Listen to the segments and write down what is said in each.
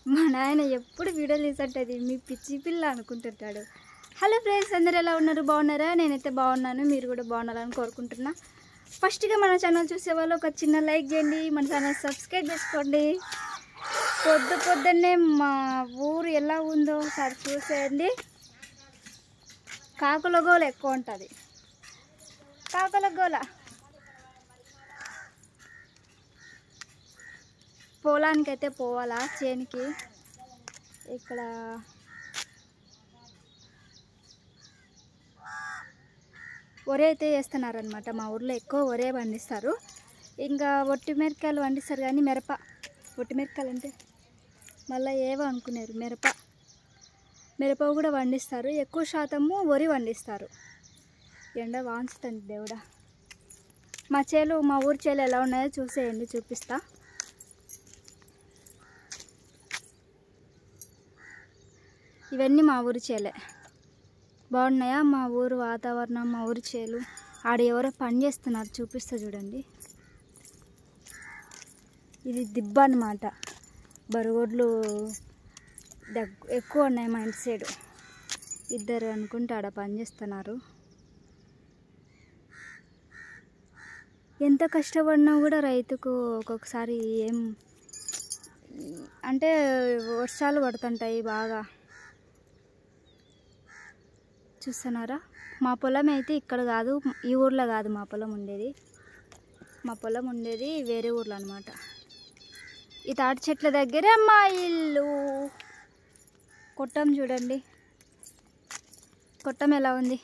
మా నాయన ఎప్పుడు వీడియోలు తీసంటది మీ పిచ్చి పిల్ల అనుకుంటుంటాడు. హలో ఫ్రెండ్స్, అందరు ఎలా ఉన్నారు? బాగున్నారా? నేనైతే బాగున్నాను, మీరు కూడా బాగున్నారని కోరుకుంటున్నా. ఫస్ట్గా మన ఛానల్ చూసేవాళ్ళు ఒక చిన్న లైక్ చేయండి, మన ఛానల్ సబ్స్క్రైబ్ చేసుకోండి. పొద్దున్నే మా ఊరు ఎలా ఉందో ఒకసారి చూసేయండి. కాకుల గోల ఎక్కువ ఉంటుంది. కాకుల గోల. పొలానికి అయితే పోవాలా, చేనికి. ఇక్కడ వరి అయితే వేస్తున్నారనమాట. మా ఊర్లో ఎక్కువ వరే పండిస్తారు. ఇంకా ఒట్టి మిరపకాయలు పండిస్తారు, కానీ ఒట్టి మిరపకాయలు అంటే మళ్ళీ ఏవో అనుకున్నారు. మిరప కూడా పండిస్తారు. ఎక్కువ శాతము వరి పండిస్తారు. ఎండ వాంచుతుంది దేవుడా. మా ఊరి చేలు ఎలా ఉన్నాయో చూసేయండి, చూపిస్తా. ఇవన్నీ మా ఊరి చేలే. బాగున్నాయా మా ఊరు వాతావరణం, మా ఊరి చేలు. ఆడ ఎవరో పని చేస్తున్నారు, చూపిస్తా చూడండి. ఇది దిబ్బ అన్నమాట. బరుగొడ్లు ఎక్కువ ఉన్నాయి మా ఇంటి సైడు. ఇద్దరు అనుకుంటే ఆడ పని చేస్తున్నారు. ఎంత కష్టపడినా కూడా రైతుకు ఒక్కొక్కసారి అంటే వర్షాలు పడుతుంటాయి బాగా. చూస్తున్నారా? మా పొలం అయితే ఇక్కడ కాదు, ఈ ఊర్లో కాదు మా పొలం ఉండేది వేరే ఊర్లో అనమాట. ఈ తాటి చెట్ల దగ్గరే మా ఇల్లు. కొట్టం చూడండి, కొట్టం ఎలా ఉంది.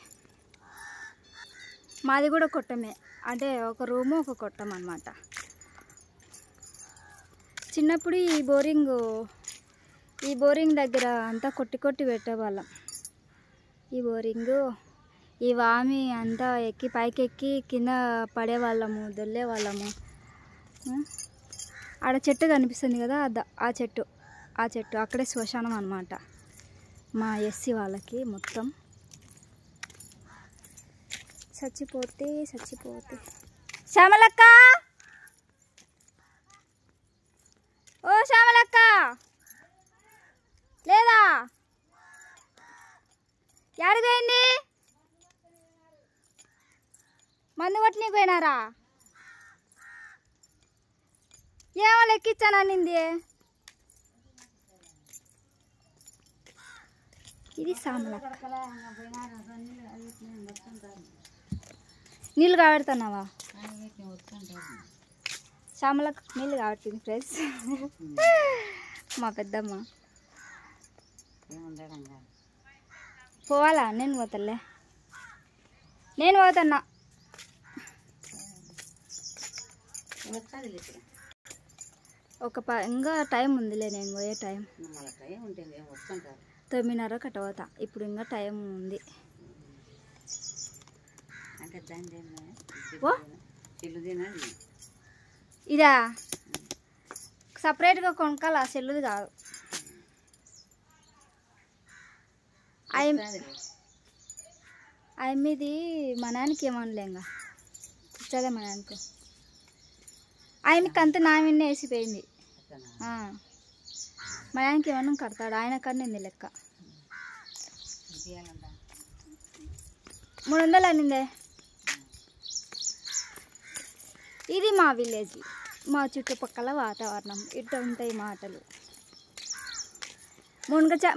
మాది కూడా కొట్టమే, అంటే ఒక రూము ఒక కొట్టం అన్నమాట. చిన్నప్పుడు ఈ బోరింగ్ దగ్గర అంతా కొట్టి పెట్టేవాళ్ళం. ఈ వామి అంతా పైకి ఎక్కి కింద పడేవాళ్ళము, దొల్లేవాళ్ళము. ఆడ చెట్టు కనిపిస్తుంది కదా, ఆ చెట్టు అక్కడే శ్మశానం అన్నమాట మా ఎస్సీ వాళ్ళకి. మొత్తం చచ్చిపోతే శ్యామలక్క, ఓ శ్యామలక్క లేదా? యాడిపోయింది? మందు కొట్టి పోయినారా? ఏమో లెక్కించానంది. ఇది శ్యామలక్క. నీళ్ళు కాబెడుతున్నావా? శ్యామలక్క నీళ్ళు కాబట్టింది ఫ్రెండ్స్. మా పెద్దమ్మ. పోవాలా? నేను పోతలే, నేను పోతున్నా. ఇంకా టైం ఉందిలే, నేను పోయే టైం 9:30 కట్ట పోతా. ఇప్పుడు ఇంకా టైం ఉంది. ఇదా సపరేట్గా కొనుక్కాల, సెల్లుది కాదు. మీది మా నాన్నకి ఏమనలే, ఇంకా ఇచ్చలే మా నాన్నకు. ఆయనకి అంతా నా మీద వేసిపోయింది. మా ఆయనకి ఏమన్నా కడతాడు, ఆయన కన్నా లెక్క 300 అనిందే. ఇది మా విలేజ్, మా చుట్టుపక్కల వాతావరణం ఇట్లా ఉంటాయి మాటలు.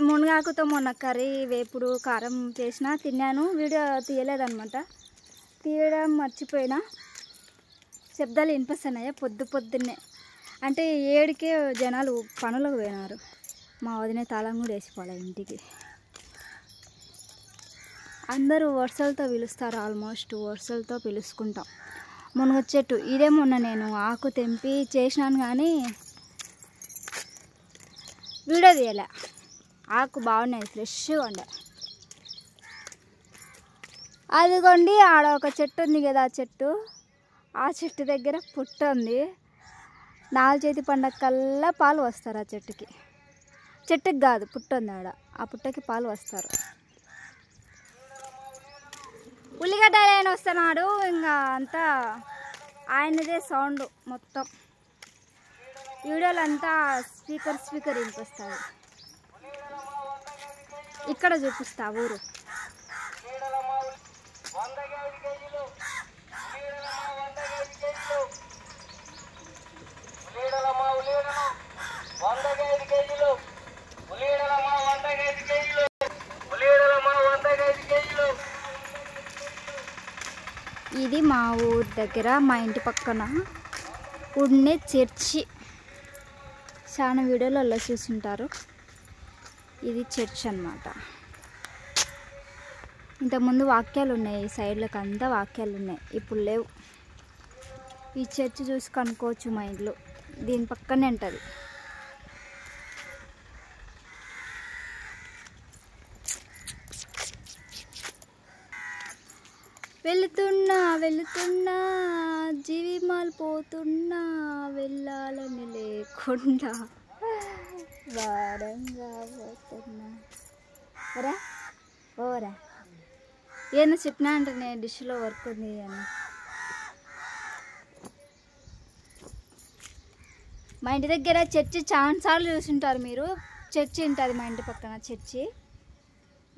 మునగాకుతో మొన్న కర్రీ వేపుడు కారం చేసినా తిన్నాను. వీడియో తీయలేదన్నమాట, తీయడం మర్చిపోయినా. శబ్దాలు వినిపిస్తున్నాయా పొద్దున్నే? అంటే 7కే జనాలు పనులకు పోయినారు. మా వదిన తాళం కూడా వేసిపోలే ఇంటికి. అందరూ వరుసలతో పిలుస్తారు, ఆల్మోస్ట్ వరుసలతో పిలుచుకుంటాం. మునగ చెట్టు ఇదే. మొన్న నేను ఆకు తెంపి చేసినాను, కానీ వీడియో తీయలే. ఆకు బాగున్నాయి, ఫ్రెష్గా ఉండే. అదిగోండి ఆడ ఒక చెట్టు ఉంది కదా, ఆ చెట్టు దగ్గర పుట్ట ఉంది. 4 చేతి పండగ కల్లా పాలు వస్తారు ఆ చెట్టుకి కాదు, పుట్ట ఉంది ఆడ. ఆ పుట్టకి పాలు వస్తారు. ఉల్లిగడ్డ ఆయన వస్తున్నాడు, ఇంకా అంతా ఆయనదే సౌండ్ మొత్తం. వీడియోలో అంతా స్పీకర్ వినిపిస్తుంది. ఇక్కడ చూపిస్తా ఊరు. ఇది మా ఊరు దగ్గర, మా ఇంటి పక్కన ఉండే చర్చి. చాలా వీడియోలలో చూసుంటారు. ఇది చర్చ్ అన్నమాట. ఇంతకుముందు వాక్యాలు ఉన్నాయి, ఈ సైడ్లకు అంతా వాక్యాలు ఉన్నాయి, ఇప్పుడు లేవు. ఈ చర్చ్ చూసి కనుక్కోవచ్చు మా ఇంట్లో. దీని పక్కనే ఉంటుంది. వెళుతున్నా జీవిమాలు పోతున్నా, వెళ్ళాలని లేకుండా వారంగా పోతున్నా. ఓరా ఓరా ఏమో చెప్పినా అంటే నేను డిష్లో వర్క్ ఉంది అని. మా ఇంటి దగ్గర చర్చి చాలాసార్లు చూసుంటారు మీరు. చర్చి ఉంటుంది మా ఇంటి పక్కన చర్చి.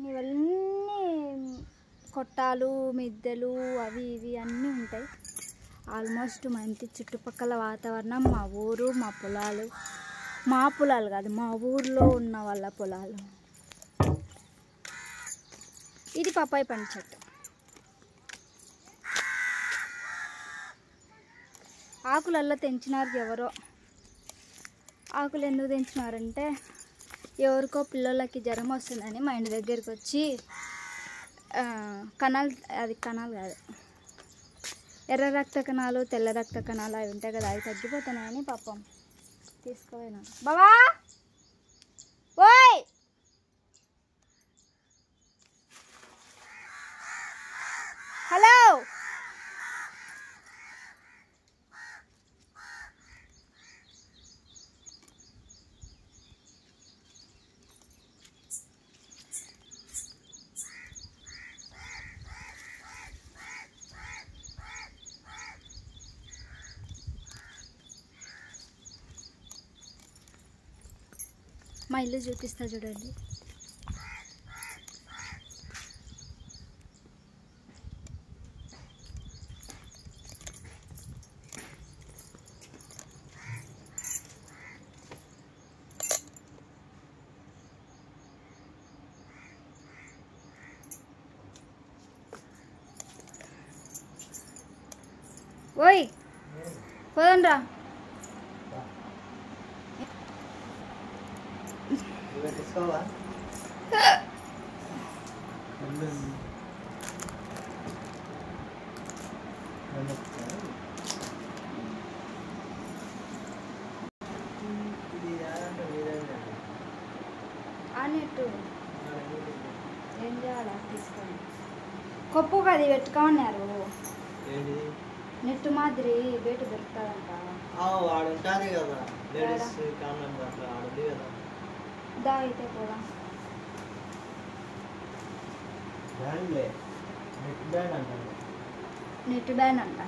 ఇవన్నీ కొట్టాలు, మిద్దెలు, అవి ఇవి అన్నీ ఉంటాయి. ఆల్మోస్ట్ మా ఇంటి చుట్టుపక్కల వాతావరణం, మా ఊరు, మా పొలాలు. మా పొలాలు కాదు, మా ఊర్లో ఉన్న వాళ్ళ పొలాలు. ఇది పప్పాయి పండు చెట్టు. ఆకులల్లో తెంచినారు ఎవరో. ఆకులు ఎందుకు తెంచినారంటే ఎవరికో పిల్లలకి జ్వరం వస్తుందని మా ఇంటి దగ్గరికి వచ్చి కణాలు, అది కణాలు కాదు, ఎర్ర రక్త కణాలు, తెల్ల రక్త కణాలు అవి ఉంటాయి కదా, అవి తగ్గిపోతున్నాయని పాపం తీసుకుపోయినాను. బావా ఓయ్, హలో, మా ఇల్లు చూపిస్తా చూడండి. ఓయ్ పోదండ్రా. అన్నట్టు ఏం చేయాలా తీసుకొని కొప్పు అది పెట్టుకున్నారు. నెట్టు మాదిరి బయట దొరుకుతుందంట. వాడుంటుంది కదా లేడీస్ కామెంట్ అట్లా ఆడుంది కదా. దా అయితే కూడా బ్యాండ్లే నెట్ బ్యాండ్ అంటారు. నెట్ బ్యాండ్ అంట.